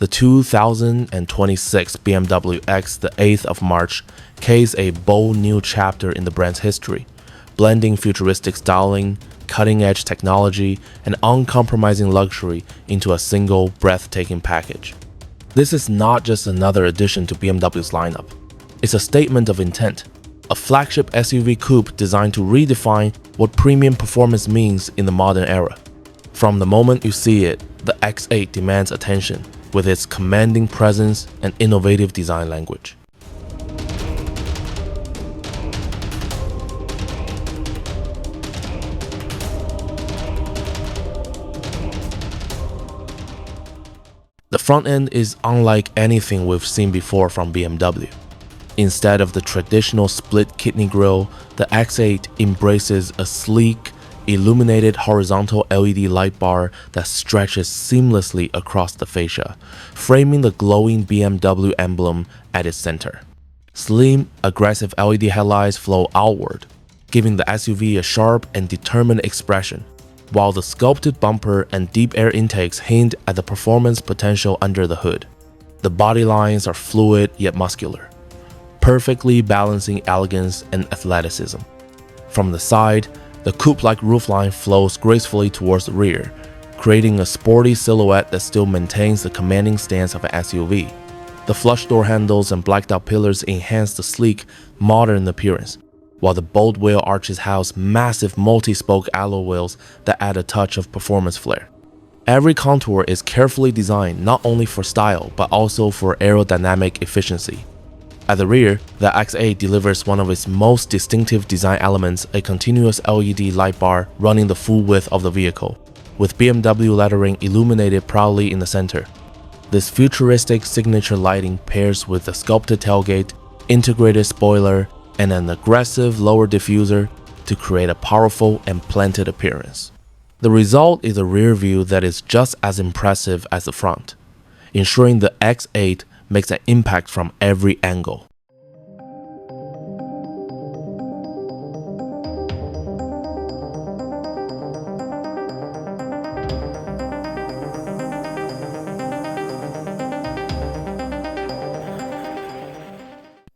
The 2026 BMW X8 of March carries a bold new chapter in the brand's history, blending futuristic styling, cutting-edge technology, and uncompromising luxury into a single, breathtaking package. This is not just another addition to BMW's lineup. It's a statement of intent, a flagship SUV coupe designed to redefine what premium performance means in the modern era. From the moment you see it, the X8 demands attention with its commanding presence and innovative design language. The front end is unlike anything we've seen before from BMW. Instead of the traditional split kidney grille, the X8 embraces a sleek, illuminated horizontal LED light bar that stretches seamlessly across the fascia, framing the glowing BMW emblem at its center. Slim, aggressive LED headlights flow outward, giving the SUV a sharp and determined expression, while the sculpted bumper and deep air intakes hint at the performance potential under the hood. The body lines are fluid yet muscular, perfectly balancing elegance and athleticism. From the side, the coupe-like roofline flows gracefully towards the rear, creating a sporty silhouette that still maintains the commanding stance of an SUV. The flush door handles and blacked-out pillars enhance the sleek, modern appearance, while the bold wheel arches house massive multi-spoke alloy wheels that add a touch of performance flair. Every contour is carefully designed not only for style but also for aerodynamic efficiency. At the rear, the X8 delivers one of its most distinctive design elements, a continuous LED light bar running the full width of the vehicle, with BMW lettering illuminated proudly in the center. This futuristic signature lighting pairs with a sculpted tailgate, integrated spoiler, and an aggressive lower diffuser to create a powerful and planted appearance. The result is a rear view that is just as impressive as the front, ensuring the X8 makes an impact from every angle.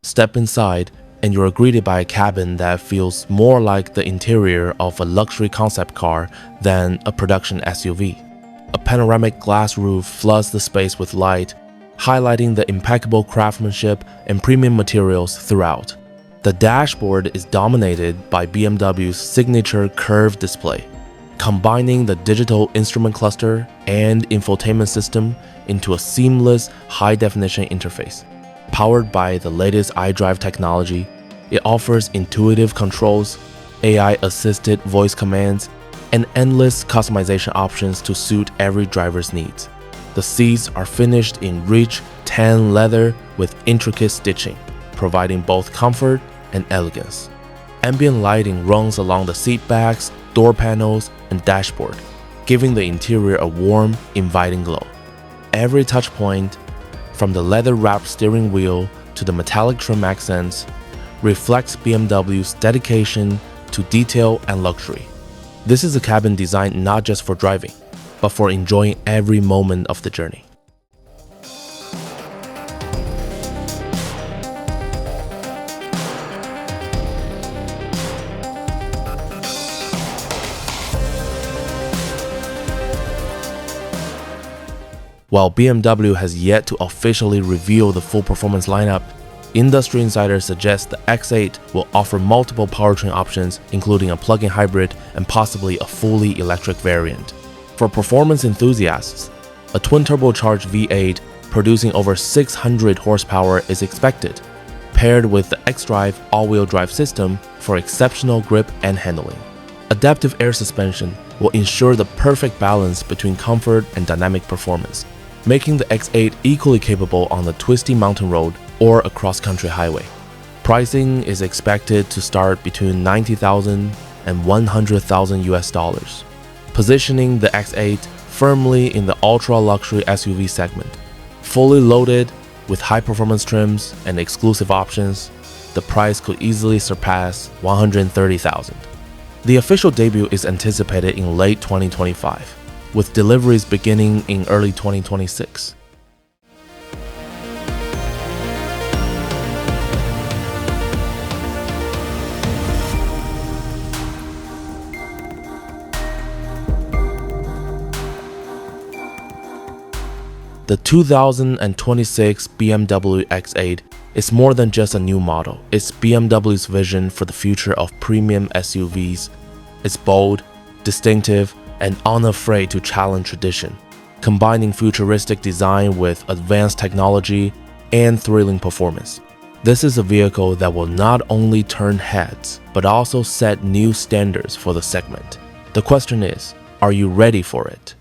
Step inside, and you are greeted by a cabin that feels more like the interior of a luxury concept car than a production SUV. A panoramic glass roof floods the space with light, highlighting the impeccable craftsmanship and premium materials throughout. The dashboard is dominated by BMW's signature curved display, combining the digital instrument cluster and infotainment system into a seamless high-definition interface. Powered by the latest iDrive technology, it offers intuitive controls, AI-assisted voice commands, and endless customization options to suit every driver's needs. The seats are finished in rich tan leather with intricate stitching, providing both comfort and elegance. Ambient lighting runs along the seat backs, door panels, and dashboard, giving the interior a warm, inviting glow. Every touch point, from the leather-wrapped steering wheel to the metallic trim accents, reflects BMW's dedication to detail and luxury. This is a cabin designed not just for driving, but for enjoying every moment of the journey. While BMW has yet to officially reveal the full performance lineup, industry insiders suggest the X8 will offer multiple powertrain options, including a plug-in hybrid and possibly a fully electric variant. For performance enthusiasts, a twin-turbocharged V8 producing over 600 horsepower is expected, paired with the xDrive all-wheel drive system for exceptional grip and handling. Adaptive air suspension will ensure the perfect balance between comfort and dynamic performance, making the X8 equally capable on the twisty mountain road or a cross-country highway. Pricing is expected to start between $90,000 and $100,000, positioning the X8 firmly in the ultra-luxury SUV segment. Fully loaded with high-performance trims and exclusive options, the price could easily surpass $130,000. The official debut is anticipated in late 2025, with deliveries beginning in early 2026. The 2026 BMW X8 is more than just a new model. It's BMW's vision for the future of premium SUVs. It's bold, distinctive, and unafraid to challenge tradition, combining futuristic design with advanced technology and thrilling performance. This is a vehicle that will not only turn heads, but also set new standards for the segment. The question is, are you ready for it?